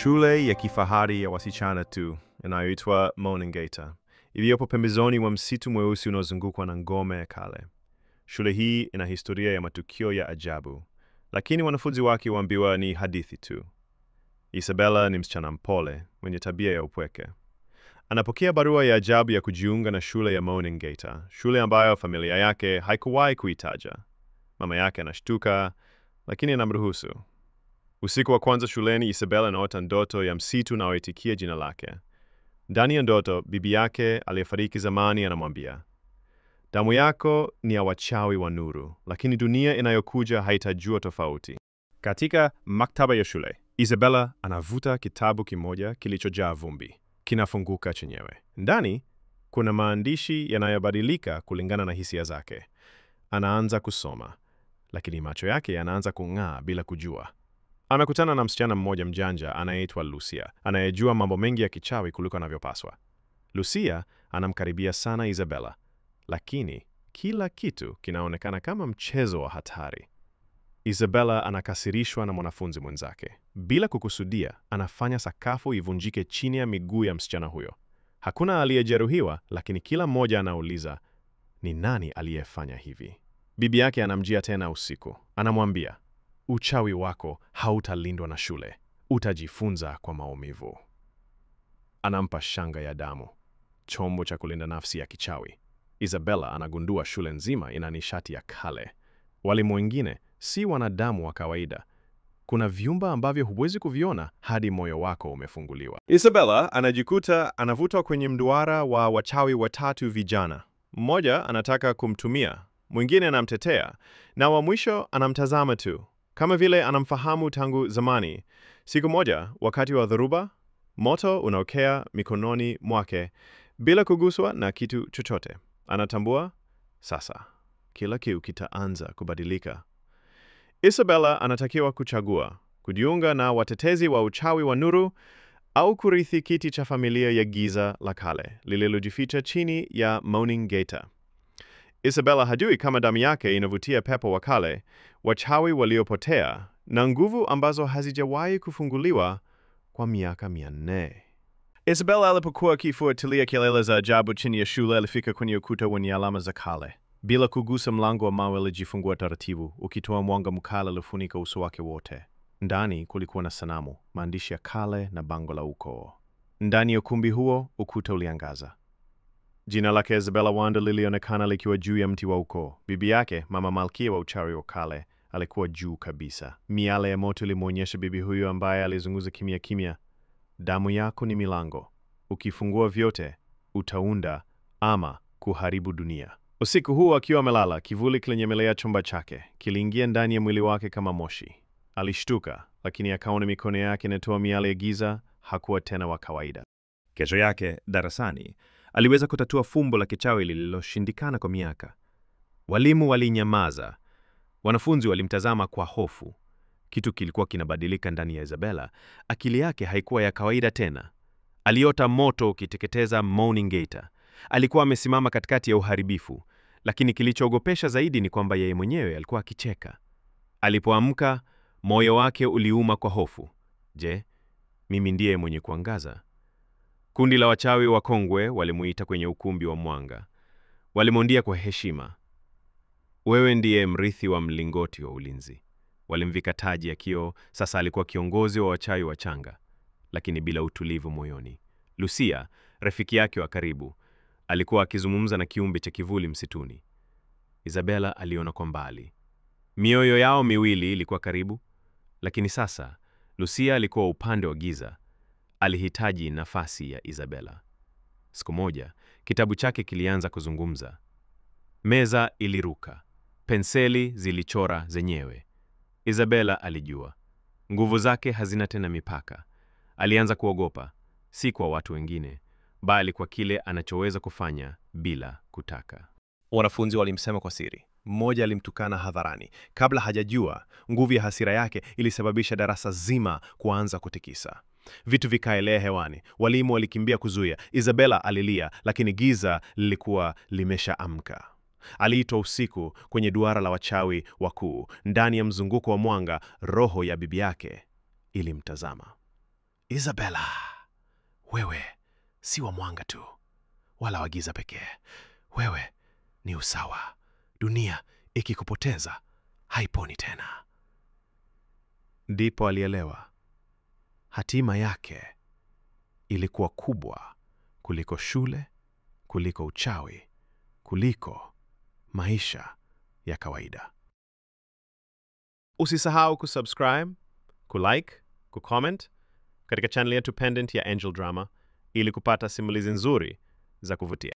shule ya kifahari ya wasichana tu inayoitwa Moningata, iliyopo pembezoni mwa msitu mweusi unaozungukwa na ngome ya kale. Shule hii ina historia ya matukio ya ajabu, lakini wanafunzi wake huambiwa ni hadithi tu. Isabella ni msichana mpole, mwenye tabia ya upweke. Anapokea barua ya ajabu ya kujiunga na shule ya Moningata, shule ambayo familia yake haikuwahi kuitaja. Mama yake anashtuka, lakini anamruhusu. Usiku wa kwanza shuleni, Isabella anaota ndoto ya msitu unaoitikia jina lake. Ndani ya ndoto, bibi yake aliyefariki zamani anamwambia, damu yako ni ya wachawi wa nuru, lakini dunia inayokuja haitajua tofauti. Katika maktaba ya shule, Isabella anavuta kitabu kimoja kilichojaa vumbi. Kinafunguka chenyewe. Ndani kuna maandishi yanayobadilika kulingana na hisia zake. Anaanza kusoma, lakini macho yake yanaanza kung'aa bila kujua. Amekutana na msichana mmoja mjanja anayeitwa Lucia, anayejua mambo mengi ya kichawi kuliko anavyopaswa. Lucia anamkaribia sana Isabella, lakini kila kitu kinaonekana kama mchezo wa hatari. Isabella anakasirishwa na mwanafunzi mwenzake. Bila kukusudia, anafanya sakafu ivunjike chini ya miguu ya msichana huyo. Hakuna aliyejeruhiwa, lakini kila mmoja anauliza, ni nani aliyefanya hivi? Bibi yake anamjia tena usiku. Anamwambia, uchawi wako hautalindwa na shule. Utajifunza kwa maumivu. Anampa shanga ya damu, chombo cha kulinda nafsi ya kichawi. Isabella anagundua shule nzima ina nishati ya kale. Walimu wengine si wanadamu wa kawaida. Kuna vyumba ambavyo huwezi kuviona hadi moyo wako umefunguliwa. Isabella anajikuta anavutwa kwenye mduara wa wachawi watatu vijana. Mmoja anataka kumtumia, mwingine anamtetea, na wa mwisho anamtazama tu, kama vile anamfahamu tangu zamani. Siku moja, wakati wa dhoruba, moto unaokea mikononi mwake bila kuguswa na kitu chochote. Anatambua, sasa kila kitu kitaanza kubadilika. Isabella anatakiwa kuchagua, kujiunga na watetezi wa uchawi wa nuru au kurithi kiti cha familia ya giza la kale lililojificha chini ya Moningata. Isabella hajui kama damu yake inavutia pepo wa kale, wachawi waliopotea na nguvu ambazo hazijawahi kufunguliwa kwa miaka 400. Isabella alipokuwa akifuatilia kelele za ajabu chini ya shule, alifika kwenye ukuta wenye alama za kale. Bila kugusa, mlango wa mawe ulijifungua taratibu, ukitoa mwanga mkali uliofunika uso wake wote. Ndani kulikuwa na sanamu, maandishi ya kale na bango la ukoo. Ndani ya ukumbi huo, ukuta uliangaza. Jina lake Isabella Wanda lilionekana likiwa juu ya mti wa ukoo. Bibi yake, Mama Malkia wa uchawi wa kale, alikuwa juu kabisa. Miale ya moto ilimwonyesha bibi huyo ambaye alizungumza kimya kimya, damu yako ni milango. Ukifungua vyote, utaunda ama kuharibu dunia. Usiku huo akiwa amelala, kivuli kilinyemelea chumba chake. Kiliingia ndani ya mwili wake kama moshi. Alishtuka, lakini akaona mikono yake inatoa miale ya giza. Hakuwa tena wa kawaida. Kesho yake, darasani, aliweza kutatua fumbo la kichawi lililoshindikana kwa miaka. Walimu walinyamaza. Wanafunzi walimtazama kwa hofu. Kitu kilikuwa kinabadilika ndani ya Isabella. Akili yake haikuwa ya kawaida tena. Aliota moto ukiteketeza Moningata. Alikuwa amesimama katikati ya uharibifu, lakini kilichoogopesha zaidi ni kwamba yeye mwenyewe alikuwa akicheka. Alipoamka, moyo wake uliuma kwa hofu. Je, mimi ndiye mwenye kuangaza? Kundi la wachawi wakongwe walimuita kwenye ukumbi wa mwanga. Walimwambia kwa heshima, wewe ndiye mrithi wa mlingoti wa ulinzi. Walimvika taji ya kioo. Sasa alikuwa kiongozi wa wachawi wachanga, lakini bila utulivu moyoni. Lucia, rafiki yake wa karibu, alikuwa akizungumza na kiumbe cha kivuli msituni. Isabella aliona kwa mbali. Mioyo yao miwili ilikuwa karibu, lakini sasa Lucia alikuwa upande wa giza. Alihitaji nafasi ya Isabella. Siku moja, kitabu chake kilianza kuzungumza. Meza iliruka. Penseli zilichora zenyewe. Isabella alijua. Nguvu zake hazina tena mipaka. Alianza kuogopa, si kwa watu wengine, bali kwa kile anachoweza kufanya bila kutaka. Wanafunzi walimsema kwa siri. Mmoja alimtukana hadharani. Kabla hajajua, nguvu ya hasira yake ilisababisha darasa zima kuanza kutikisa. Vitu vikaelea hewani. Walimu walikimbia kuzuia. Isabella alilia, lakini giza lilikuwa limeshaamka. Aliitwa usiku kwenye duara la wachawi wakuu. Ndani ya mzunguko wa mwanga, roho ya bibi yake ilimtazama. Isabella, wewe si wa mwanga tu, wala wa giza pekee. Wewe ni usawa. Dunia ikikupoteza, haiponi tena. Ndipo alielewa. Hatima yake ilikuwa kubwa kuliko shule, kuliko uchawi, kuliko maisha ya kawaida. Usisahau kusubscribe, kulike, kucomment katika channel yetu pendant ya Angel Drama ili kupata simulizi nzuri za kuvutia.